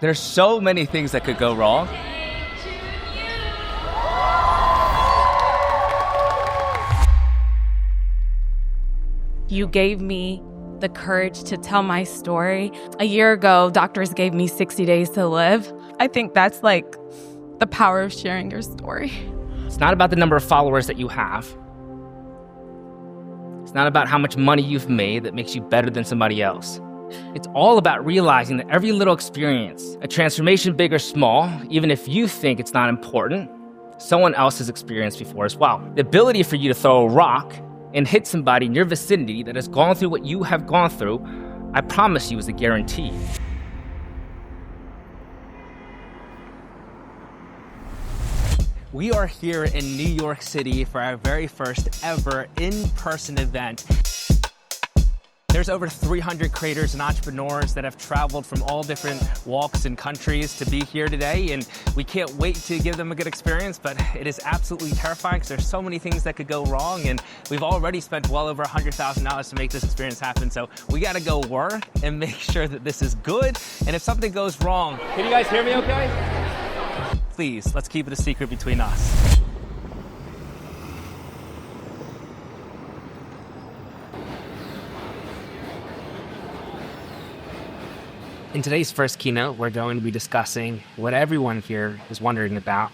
There's so many things that could go wrong. You gave me the courage to tell my story. A year ago, doctors gave me 60 days to live. I think that's like the power of sharing your story. It's not about the number of followers that you have. It's not about how much money you've made that makes you better than somebody else. It's all about realizing that every little experience, a transformation big or small, even if you think it's not important, someone else has experienced before as well. The ability for you to throw a rock and hit somebody in your vicinity that has gone through what you have gone through, I promise you is a guarantee. We are here in New York City for our very first ever in-person event. There's over 300 creators and entrepreneurs that have traveled from all different walks and countries to be here today, and we can't wait to give them a good experience, but it is absolutely terrifying because there's so many things that could go wrong, and we've already spent well over $100,000 to make this experience happen, so we gotta go work and make sure that this is good, and if something goes wrong... Can you guys hear me okay? Please, let's keep it a secret between us. In today's first keynote, we're going to be discussing what everyone here is wondering about.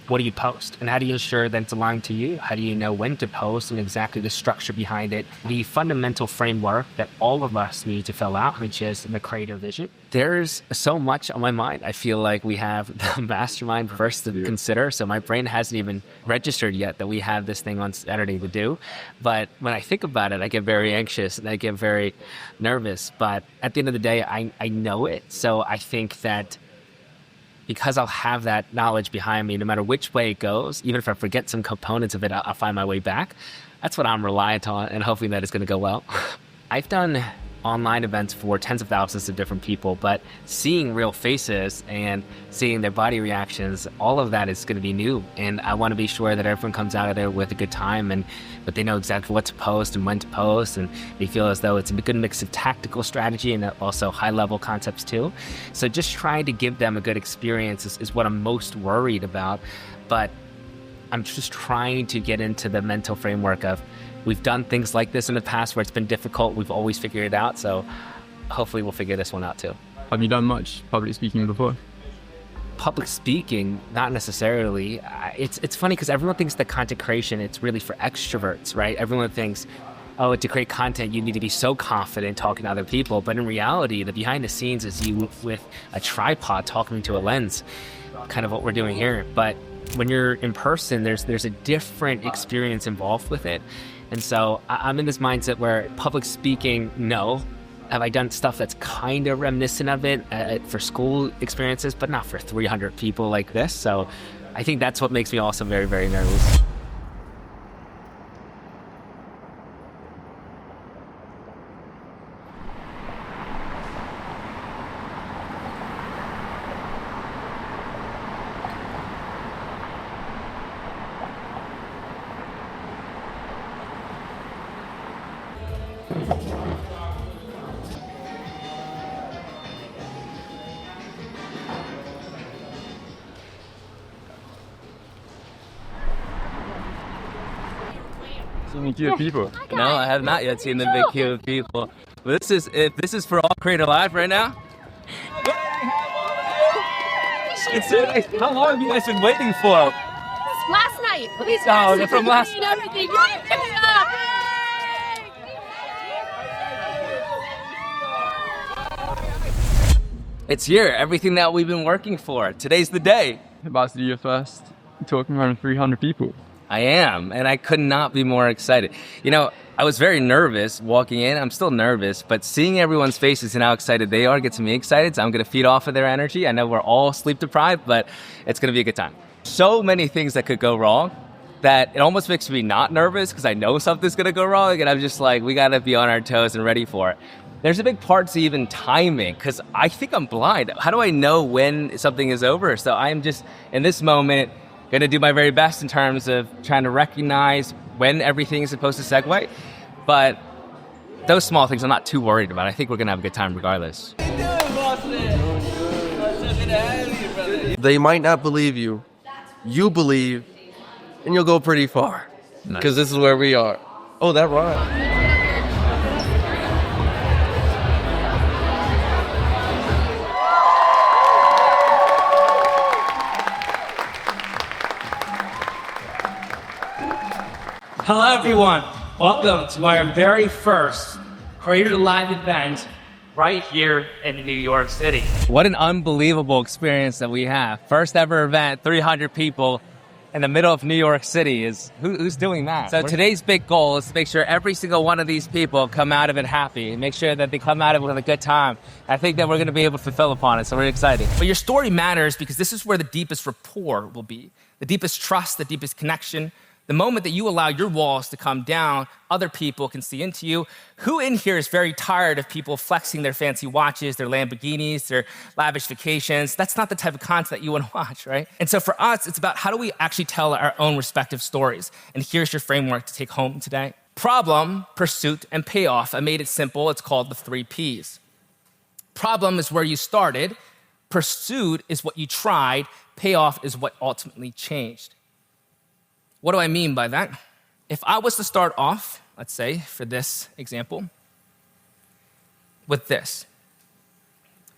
What do you post? And how do you ensure that it's aligned to you? How do you know when to post and exactly the structure behind it? The fundamental framework that all of us need to fill out, which is the creative vision. There's so much on my mind. I feel like we have the mastermind first to consider. So my brain hasn't even registered yet that we have this thing on Saturday to do. But when I think about it, I get very anxious and I get very nervous. But at the end of the day, I know it. So I think that because I'll have that knowledge behind me, no matter which way it goes, even if I forget some components of it, I'll find my way back. That's what I'm reliant on, and hoping that it's going to go well. I've done online events for tens of thousands of different people, but seeing real faces and seeing their body reactions, all of that is going to be new. And I want to be sure that everyone comes out of there with a good time, but they know exactly what to post and when to post, and they feel as though it's a good mix of tactical strategy and also high-level concepts too. So just trying to give them a good experience is what I'm most worried about. But I'm just trying to get into the mental framework of, we've done things like this in the past where it's been difficult. We've always figured it out. So hopefully we'll figure this one out too. Have you done much public speaking before? Public speaking, not necessarily. It's funny because everyone thinks that content creation, it's really for extroverts, right? Everyone thinks, oh, to create content, you need to be so confident talking to other people. But in reality, the behind the scenes is you with a tripod talking to a lens, kind of what we're doing here. But when you're in person, there's a different experience involved with it. And so I'm in this mindset where public speaking, no. Have I done stuff that's kind of reminiscent of it for school experiences, but not for 300 people like this. So I think that's what makes me also very, very nervous. Seen the queue of people. No, I have not yet seen the big queue of people. But if this is for all Creator Live right now. How long have you guys been waiting for? Last night. Please, Oh, they're from last night. everything. It's here, everything that we've been working for. Today's the day. About to do your first talking around 300 people. I am, and I could not be more excited. You know, I was very nervous walking in. I'm still nervous, but seeing everyone's faces and how excited they are gets me excited, so I'm going to feed off of their energy. I know we're all sleep deprived, but it's going to be a good time. So many things that could go wrong that it almost makes me not nervous because I know something's going to go wrong, and I'm just like, we got to be on our toes and ready for it. There's a big part to even timing because I think I'm blind. How do I know when something is over? So I'm just, in this moment, going to do my very best in terms of trying to recognize when everything is supposed to segue. But those small things I'm not too worried about. I think we're going to have a good time regardless. How you doing, Boston? They might not believe you. You believe, and you'll go pretty far. Because this is where we are. Oh, that rhyme. Hello, everyone. Welcome to our very first Creator Live event right here in New York City. What an unbelievable experience that we have. First ever event, 300 people in the middle of New York City. Who's doing that? So today's big goal is to make sure every single one of these people come out of it happy, and make sure that they come out of it with a good time. I think that we're going to be able to fulfill upon it, so we're excited. But your story matters because this is where the deepest rapport will be, the deepest trust, the deepest connection. The moment that you allow your walls to come down, other people can see into you. Who in here is very tired of people flexing their fancy watches, their Lamborghinis, their lavish vacations? That's not the type of content that you want to watch, right? And so for us, it's about how do we actually tell our own respective stories? And here's your framework to take home today. Problem, pursuit, and payoff. I made it simple. It's called the 3 Ps. Problem is where you started. Pursuit is what you tried. Payoff is what ultimately changed. What do I mean by that? If I was to start off, let's say, for this example, with this.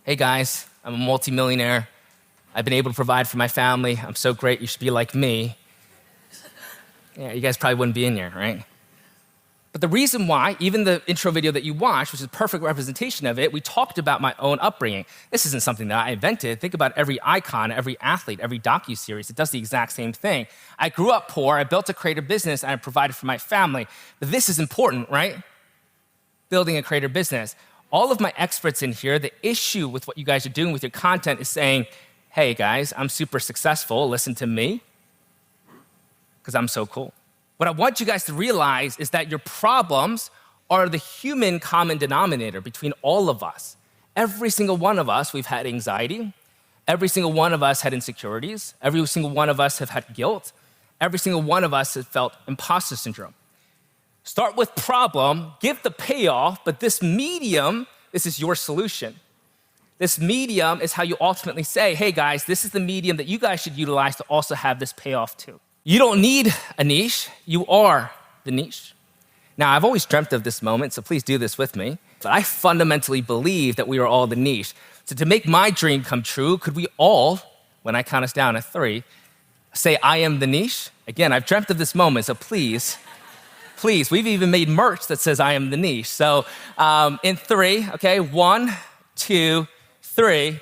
Hey guys, I'm a multimillionaire. I've been able to provide for my family. I'm so great, you should be like me. Yeah, you guys probably wouldn't be in here, right? But the reason why, even the intro video that you watched, which is a perfect representation of it, we talked about my own upbringing. This isn't something that I invented. Think about every icon, every athlete, every docuseries. It does the exact same thing. I grew up poor, I built a creative business, and I provided for my family. But this is important, right? Building a creative business. All of my experts in here, the issue with what you guys are doing with your content is saying, hey guys, I'm super successful, listen to me, because I'm so cool. What I want you guys to realize is that your problems are the human common denominator between all of us. Every single one of us, we've had anxiety. Every single one of us had insecurities. Every single one of us have had guilt. Every single one of us has felt imposter syndrome. Start with problem, give the payoff, but this medium, this is your solution. This medium is how you ultimately say, hey guys, this is the medium that you guys should utilize to also have this payoff too. You don't need a niche, you are the niche. Now, I've always dreamt of this moment, so please do this with me. But I fundamentally believe that we are all the niche. So to make my dream come true, could we all, when I count us down at 3, say, I am the niche? Again, I've dreamt of this moment, so please, we've even made merch that says I am the niche. So in 3, okay, 1, 2, 3.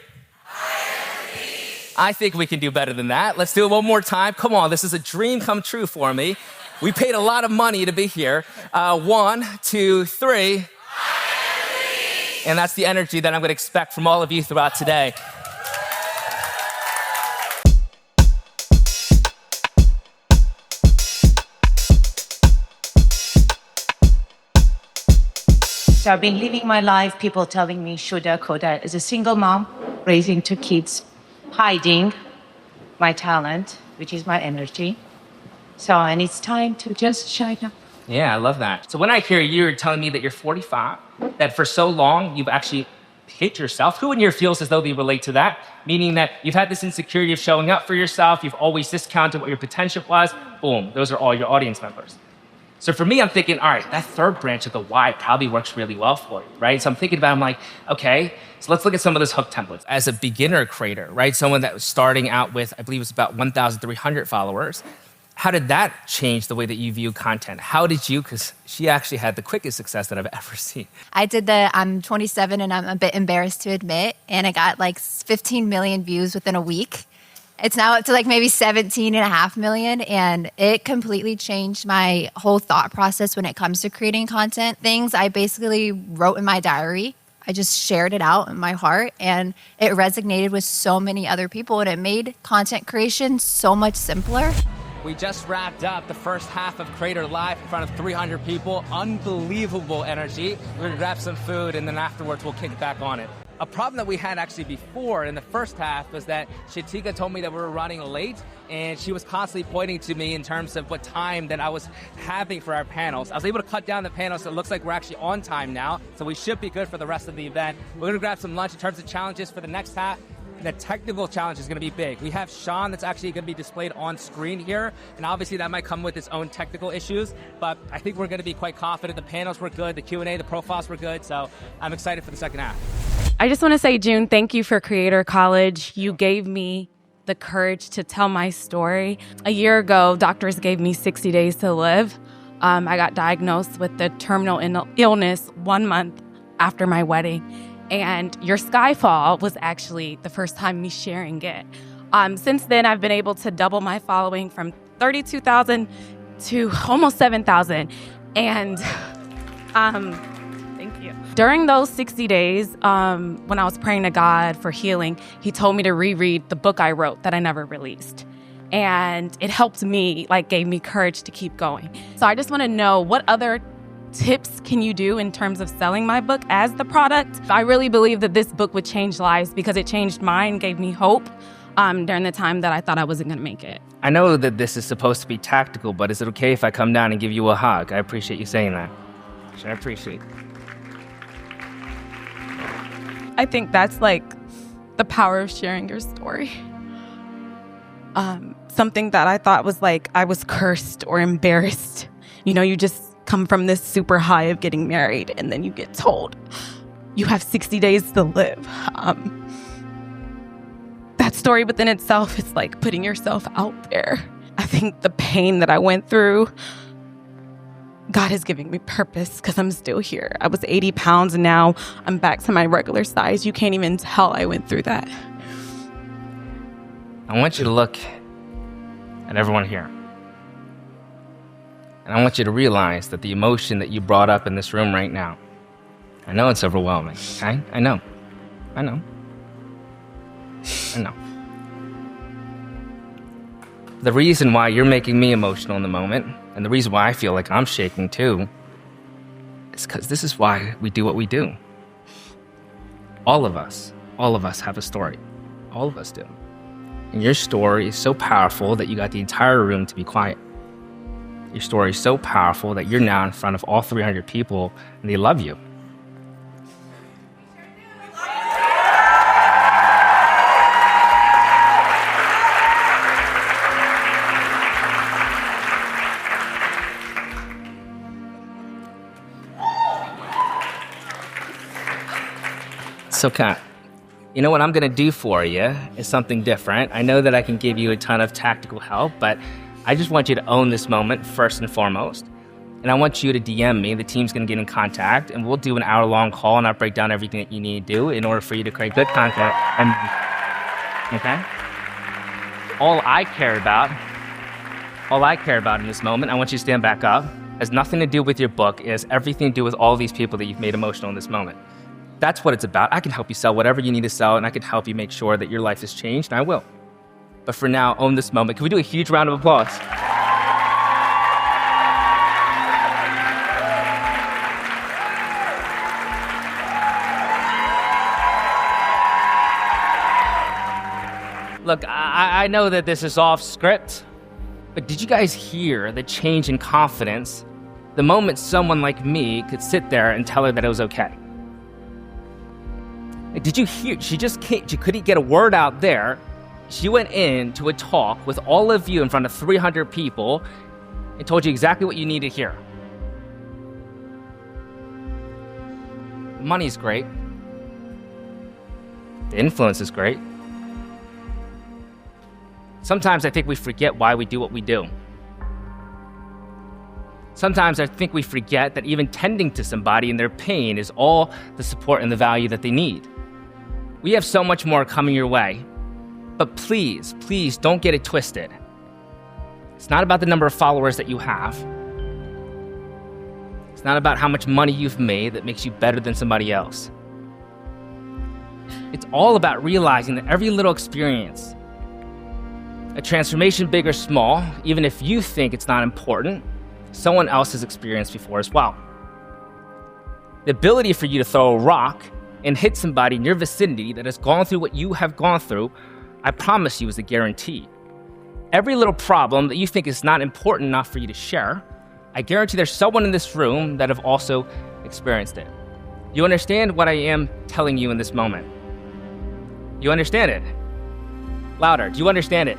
I think we can do better than that. Let's do it one more time. Come on, this is a dream come true for me. We paid a lot of money to be here. 1, 2, 3. And that's the energy that I'm going to expect from all of you throughout today. So I've been living my life, people telling me, shoulda, coulda, as a single mom, raising 2 kids, hiding my talent, which is my energy. And it's time to just shine up. Yeah, I love that. So when I hear you're telling me that you're 45, that for so long you've actually hit yourself, who in here feels as though they relate to that? Meaning that you've had this insecurity of showing up for yourself, you've always discounted what your potential was, boom, those are all your audience members. So for me, I'm thinking, all right, that third branch of the why probably works really well for you, right? So I'm thinking about, I'm like, okay, so let's look at some of those hook templates. As a beginner creator, right? Someone that was starting out with, I believe it was about 1,300 followers. How did that change the way that you view content? How did you, because she actually had the quickest success that I've ever seen. I'm 27 and I'm a bit embarrassed to admit, and I got like 15 million views within a week. It's now up to like maybe 17.5 million, and it completely changed my whole thought process when it comes to creating content. Things I basically wrote in my diary. I just shared it out in my heart, and it resonated with so many other people, and it made content creation so much simpler. We just wrapped up the first half of Creator Live in front of 300 people. Unbelievable energy. We're gonna grab some food, and then afterwards we'll kick back on it. A problem that we had actually before in the first half was that Shatika told me that we were running late, and she was constantly pointing to me in terms of what time that I was having for our panels. I was able to cut down the panels, so it looks like we're actually on time now, so we should be good for the rest of the event. We're gonna grab some lunch in terms of challenges for the next half. The technical challenge is going to be big. We have Sean that's actually going to be displayed on screen here, and obviously that might come with its own technical issues, but I think we're going to be quite confident. The panels were good, the Q&A, the profiles were good, so I'm excited for the second half. I just want to say, Jun, thank you for Creator College. You gave me the courage to tell my story. A year ago, doctors gave me 60 days to live. I got diagnosed with the terminal illness 1 month after my wedding. And your Skyfall was actually the first time me sharing it. Since then, I've been able to double my following from 32,000 to almost 7,000. And thank you. During those 60 days, when I was praying to God for healing, he told me to reread the book I wrote that I never released. And it helped me, gave me courage to keep going. So I just want to know, what other tips can you do in terms of selling my book as the product? I really believe that this book would change lives because it changed mine, gave me hope during the time that I thought I wasn't going to make it. I know that this is supposed to be tactical, but is it okay if I come down and give you a hug? I appreciate you saying that. I appreciate it. I think that's the power of sharing your story. Something that I thought was I was cursed or embarrassed. You just come from this super high of getting married, and then you get told you have 60 days to live. That story within itself is putting yourself out there. I think the pain that I went through, God is giving me purpose because I'm still here. I was 80 pounds and now I'm back to my regular size. You can't even tell I went through that. I want you to look at everyone here. And I want you to realize that the emotion that you brought up in this room right now, I know it's overwhelming, okay? I know. The reason why you're making me emotional in the moment, and the reason why I feel like I'm shaking too, is because this is why we do what we do. All of us have a story. All of us do. And your story is so powerful that you got the entire room to be quiet. Your story is so powerful that you're now in front of all 300 people and they love you. So, Kat, you know what I'm going to do for you is something different. I know that I can give you a ton of tactical help, but I just want you to own this moment first and foremost. And I want you to DM me. The team's going to get in contact, and we'll do an hour-long call, and I'll break down everything that you need to do in order for you to create good content. Okay? All I care about in this moment, I want you to stand back up, has nothing to do with your book. It has everything to do with all these people that you've made emotional in this moment. That's what it's about. I can help you sell whatever you need to sell, and I can help you make sure that your life has changed, and I will. But for now, own this moment. Can we do a huge round of applause? Look, I know that this is off script, but did you guys hear the change in confidence the moment someone like me could sit there and tell her that it was okay? Did you hear? She couldn't get a word out there. She went into a talk with all of you in front of 300 people and told you exactly what you need to hear. Money's great. The influence is great. Sometimes I think we forget why we do what we do. Sometimes I think we forget that even tending to somebody in their pain is all the support and the value that they need. We have so much more coming your way, but please don't get it twisted. It's not about the number of followers that you have. It's not about how much money you've made that makes you better than somebody else. It's all about realizing that every little experience, a transformation big or small, even if you think it's not important, someone else has experienced before as well. The ability for you to throw a rock and hit somebody in your vicinity that has gone through what you have gone through, I promise you, is a guarantee. Every little problem that you think is not important enough for you to share, I guarantee there's someone in this room that have also experienced it. You understand what I am telling you in this moment? You understand it? Louder. Do you understand it?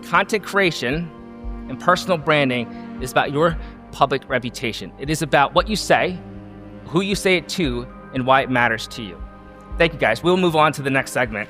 Content creation and personal branding is about your public reputation. It is about what you say, who you say it to, and why it matters to you. Thank you, guys. We'll move on to the next segment.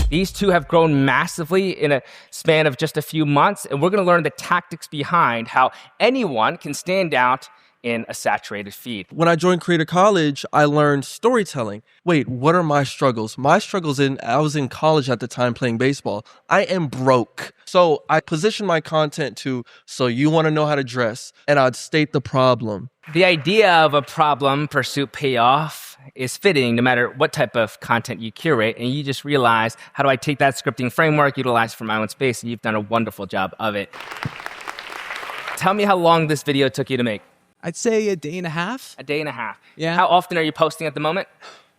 These two have grown massively in a span of just a few months, and we're going to learn the tactics behind how anyone can stand out in a saturated feed. When I joined Creator College, I learned storytelling. Wait, what are my struggles? My struggles I was in college at the time playing baseball. I am broke. So I position my content to, so you want to know how to dress, and I'd state the problem. The idea of a problem, pursuit, payoff is fitting no matter what type of content you curate, and you just realize, how do I take that scripting framework, utilize it for my own space, and you've done a wonderful job of it. Tell me how long this video took you to make. I'd say a day and a half. A day and a half. Yeah. How often are you posting at the moment?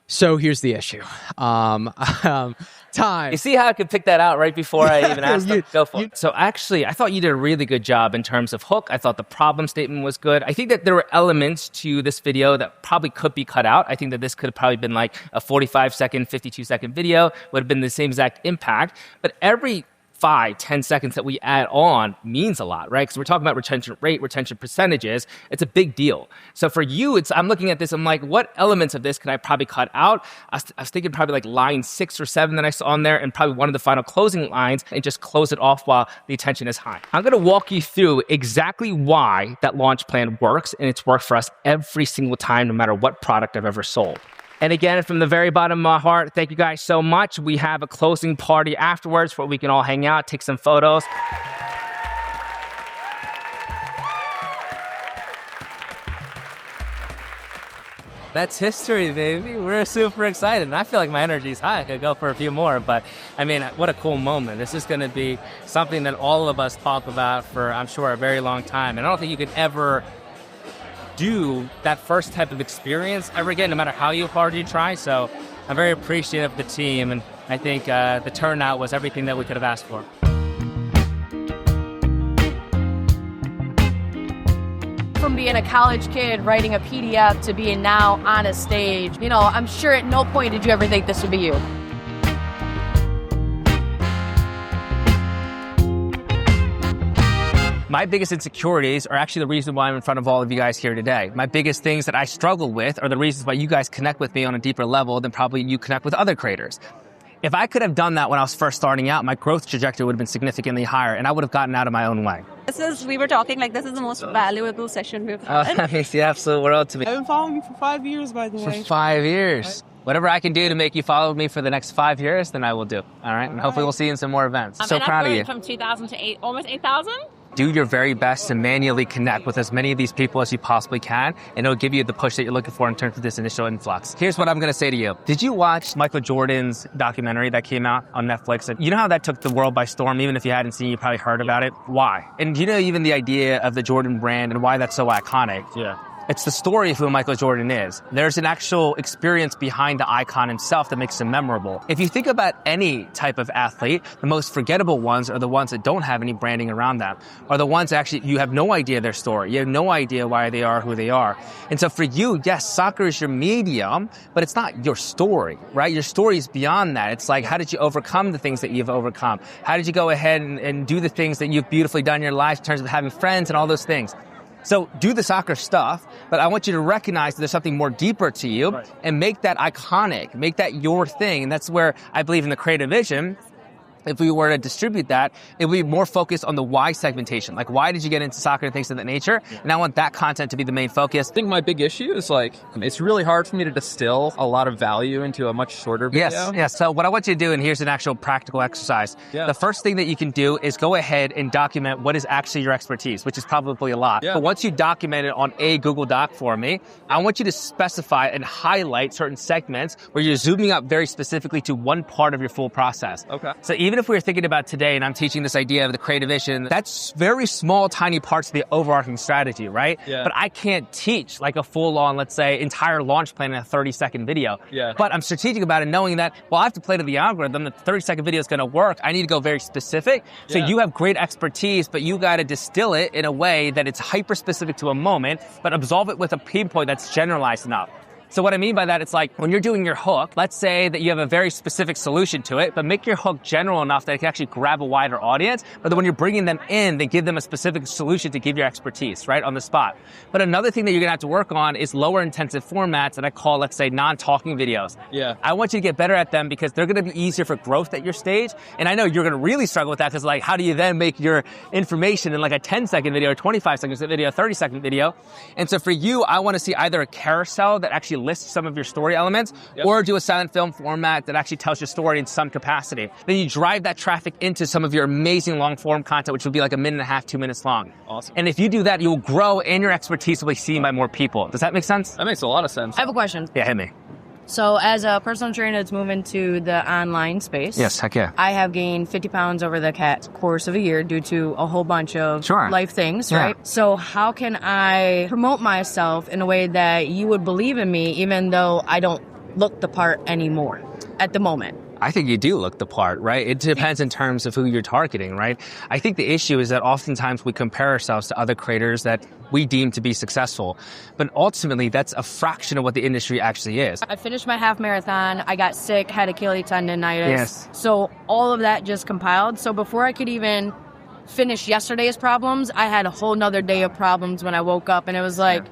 So here's the issue. Time. You see how I could pick that out right before I even asked them? Go for it. So actually, I thought you did a really good job in terms of hook. I thought the problem statement was good. I think that there were elements to this video that probably could be cut out. I think that this could have probably been like a 45-second, 52-second video, would have been the same exact impact. But every 5-10 seconds that we add on means a lot, right? Because we're talking about retention rate, retention percentages. It's a big deal. So for you, I'm looking at this, I'm like, what elements of this can I probably cut out? I was thinking probably like line 6 or 7 that I saw on there, and probably one of the final closing lines, and just close it off while the attention is high. I'm going to walk you through exactly why that launch plan works, and it's worked for us every single time, no matter what product I've ever sold. And again, from the very bottom of my heart, thank you guys so much. We have a closing party afterwards where we can all hang out, take some photos. That's history, baby. We're super excited. And I feel like my energy's high. I could go for a few more, but I mean, what a cool moment. This is going to be something that all of us talk about for, I'm sure, a very long time. And I don't think you could ever do that first type of experience ever again, no matter how hard you try. So I'm very appreciative of the team, and I think the turnout was everything that we could have asked for. From being a college kid writing a PDF to being now on a stage, you know, I'm sure at no point did you ever think this would be you. My biggest insecurities are actually the reason why I'm in front of all of you guys here today. My biggest things that I struggle with are the reasons why you guys connect with me on a deeper level than probably you connect with other creators. If I could have done that when I was first starting out, my growth trajectory would have been significantly higher, and I would have gotten out of my own way. We were talking like this is the most valuable session we've had. That makes the absolute world to me. I've been following you for 5 years, by the way. For 5 years. Whatever I can do to make you follow me for the next 5 years, then I will do. All right? And hopefully we'll see you in some more events. So proud of you. From 2000 to almost 8,000. Do your very best to manually connect with as many of these people as you possibly can, and it'll give you the push that you're looking for in terms of this initial influx. Here's what I'm going to say to you. Did you watch Michael Jordan's documentary that came out on Netflix? And you know how that took the world by storm? Even if you hadn't seen it, you probably heard about it. Why? And you know even the idea of the Jordan brand and why that's so iconic? Yeah. It's the story of who Michael Jordan is. There's an actual experience behind the icon himself that makes him memorable. If you think about any type of athlete, the most forgettable ones are the ones that don't have any branding around them, are the ones that actually you have no idea their story. You have no idea why they are who they are. And so for you, yes, soccer is your medium, but it's not your story, right? Your story is beyond that. It's like, how did you overcome the things that you've overcome? How did you go ahead and do the things that you've beautifully done in your life in terms of having friends and all those things? So do the soccer stuff, but I want you to recognize that there's something more deeper to you and make that iconic, make that your thing. And that's where I believe in the creative vision. If we were to distribute that, it would be more focused on the why segmentation. Like, why did you get into soccer and things of that nature? And I want that content to be the main focus. I think my big issue is it's really hard for me to distill a lot of value into a much shorter video. Yes. So what I want you to do, and here's an actual practical exercise. Yeah. The first thing that you can do is go ahead and document what is actually your expertise, which is probably a lot. Yeah. But once you document it on a Google Doc for me, I want you to specify and highlight certain segments where you're zooming up very specifically to one part of your full process. Okay. So even even if we were thinking about today and I'm teaching this idea of the creative vision, that's very small, tiny parts of the overarching strategy, right? Yeah. But I can't teach like a full-on, let's say, entire launch plan in a 30-second video. Yeah. But I'm strategic about it, knowing that, well, I have to play to the algorithm. The 30-second video is going to work. I need to go very specific. So you have great expertise, but you got to distill it in a way that it's hyper-specific to a moment, but absolve it with a pinpoint that's generalized enough. So what I mean by that, it's like when you're doing your hook, let's say that you have a very specific solution to it, but make your hook general enough that it can actually grab a wider audience. But then when you're bringing them in, then give them a specific solution to give your expertise, right, on the spot. But another thing that you're going to have to work on is lower intensive formats that I call, let's say, non-talking videos. Yeah. I want you to get better at them because they're going to be easier for growth at your stage. And I know you're going to really struggle with that because, like, how do you then make your information in like a 10-second video or 25-second video, 30-second video? And so for you, I want to see either a carousel that actually lists some of your story elements, or do a silent film format that actually tells your story in some capacity. Then you drive that traffic into some of your amazing long form content, which will be like 1.5 minutes, 2 minutes long. Awesome. And if you do that, you'll grow and your expertise will be seen by more people. Does that make sense? That makes a lot of sense. I have a question. Yeah, hit me. So as a personal trainer that's moving to the online space, Yes, heck yeah. I have gained 50 pounds over the course of a year due to a whole bunch of Sure. life things, Yeah. right? So how can I promote myself in a way that you would believe in me even though I don't look the part anymore at the moment? I think you do look the part, right? It depends in terms of who you're targeting, right? I think the issue is that oftentimes we compare ourselves to other creators that we deem to be successful. But ultimately, that's a fraction of what the industry actually is. I finished my half marathon. I got sick, had Achilles tendonitis. Yes. So all of that just compiled. So before I could even finish yesterday's problems, I had a whole nother day of problems when I woke up. And it was like,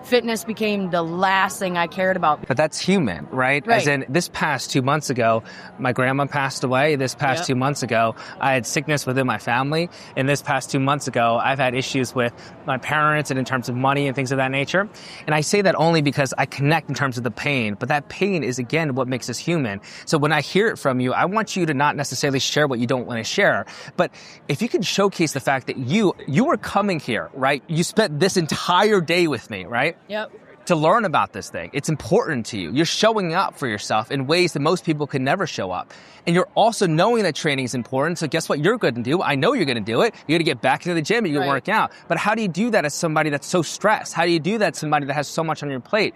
fitness became the last thing I cared about. But that's human, right? As in, this past 2 months ago, my grandma passed away. This past 2 months ago, I had sickness within my family. And this past 2 months ago, I've had issues with my parents and in terms of money and things of that nature. And I say that only because I connect in terms of the pain. But that pain is, again, what makes us human. So when I hear it from you, I want you to not necessarily share what you don't want to share. But if you can showcase the fact that you were coming here, right? You spent this entire day with me, right? Yep. To learn about this thing. It's important to you. You're showing up for yourself in ways that most people can never show up. And you're also knowing that training is important. So guess what you're going to do? I know you're going to do it. You're going to get back into the gym and you're going to work out. But how do you do that as somebody that's so stressed? How do you do that as somebody that has so much on your plate?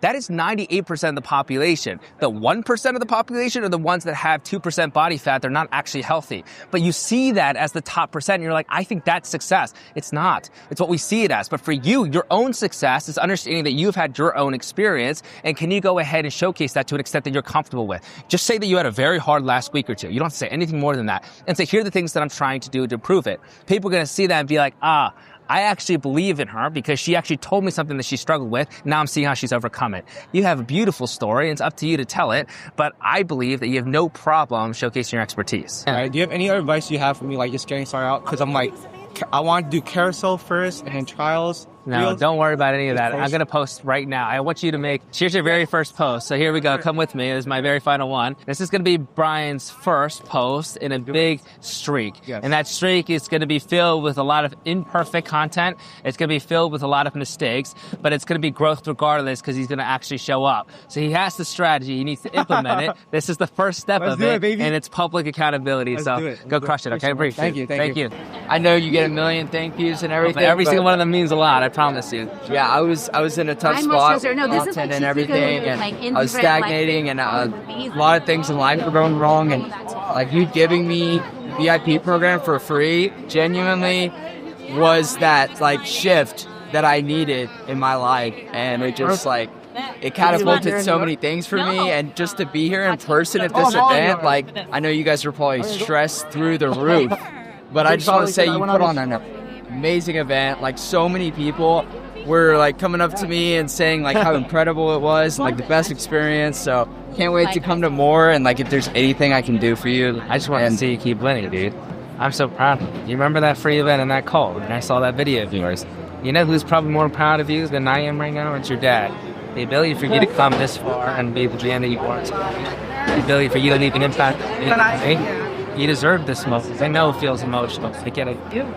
That is 98% of the population. The 1% of the population are the ones that have 2% body fat. They're not actually healthy. But you see that as the top percent, and you're like, I think that's success. It's not. It's what we see it as. But for you, your own success is understanding that you've had your own experience, and can you go ahead and showcase that to an extent that you're comfortable with? Just say that you had a very hard last week or two. You don't have to say anything more than that. And say, here are the things that I'm trying to do to improve it. People are going to see that and be like, I actually believe in her because she actually told me something that she struggled with. Now I'm seeing how she's overcome it. You have a beautiful story, and it's up to you to tell it, but I believe that you have no problem showcasing your expertise. All right, do you have any advice you have for me, like just getting started out? Because I'm like, I want to do carousel first and then trials. No, reels. don't worry about any of that. Post. I'm going to post right now. I want you to make, here's your very first post. So here we go. Come with me. This is my very final one. This is going to be Brian's first post in a big streak. Yes. And that streak is going to be filled with a lot of imperfect content. It's going to be filled with a lot of mistakes, but it's going to be growth regardless because he's going to actually show up. So he has the strategy. He needs to implement it. This is the first step Let's of do it. it, baby. And it's public accountability. Let's so do it. go Let's crush do it. it. Okay, brief. Thank you. Thank you. I know you get a million thank yous and everything. But every but single one of them means a lot. I promise you. Yeah, I was in a tough spot, content and everything, and I was stagnating, and a lot of things in life were going wrong. And like you giving me VIP program for free, genuinely was that like shift that I needed in my life, and it just like it catapulted so many things for me. And just to be here in person at this event, like I know you guys are probably stressed through the roof, but I just want to say you put on an amazing event. Like so many people were like coming up to me and saying like how incredible it was, like the best experience. So can't wait to come to more, and like if there's anything I can do for you. I just want to see you keep winning, dude. I'm so proud of you. You remember that free event and that call, and I saw that video of yours. You know who's probably more proud of you than I am right now? It's your dad. The ability for you to come this far and be the man that you want to be. The ability for you to leave an impact. You deserve this moment. I know it feels emotional. I get it.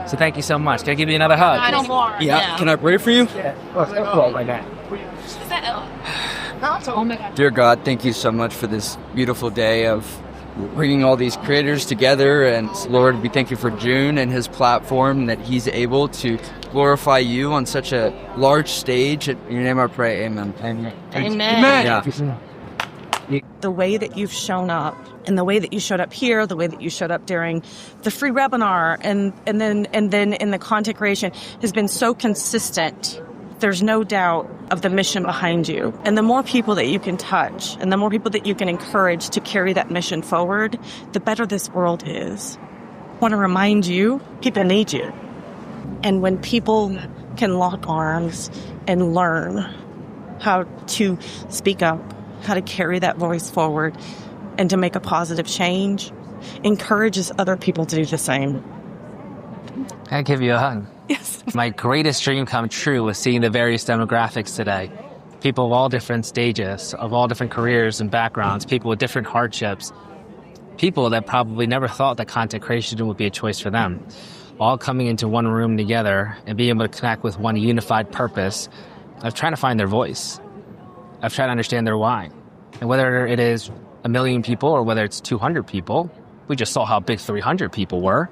So thank you so much. Can I give you another hug? Yeah. Can I pray for you? Like that. Dear God, thank you so much for this beautiful day of bringing all these creators together. And Lord, we thank you for Jun and his platform, that he's able to glorify you on such a large stage. In your name I pray, amen. Amen. Yeah. The way that you've shown up, and the way that you showed up here, the way that you showed up during the free webinar, and then in the content creation has been so consistent. There's no doubt of the mission behind you. And the more people that you can touch, and the more people that you can encourage to carry that mission forward, the better this world is. I want to remind you, people need you. And when people can lock arms and learn how to speak up, how to carry that voice forward, and to make a positive change, encourages other people to do the same. Can I give you a hug? Yes. My greatest dream come true was seeing the various demographics today. People of all different stages, of all different careers and backgrounds, people with different hardships, people that probably never thought that content creation would be a choice for them, all coming into one room together and being able to connect with one unified purpose of trying to find their voice, of trying to understand their why. And whether it is 1 million people or whether it's 200 people, we just saw how big 300 people were.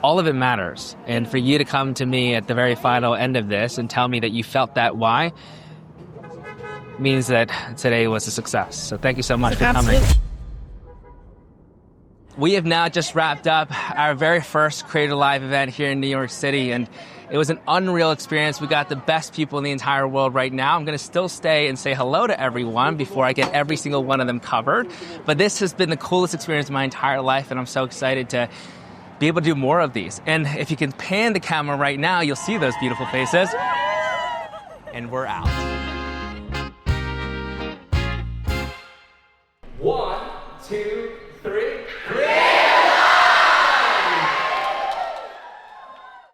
All of it matters. And for you to come to me at the very final end of this and tell me that you felt that why means that today was a success. So thank you so much for coming. We have now just wrapped up our very first Creator Live event here in New York City, and it was an unreal experience. We got the best people in the entire world right now. I'm going to still stay and say hello to everyone before I get every single one of them covered. But this has been the coolest experience of my entire life, and I'm so excited to be able to do more of these. And if you can pan the camera right now, you'll see those beautiful faces. And we're out.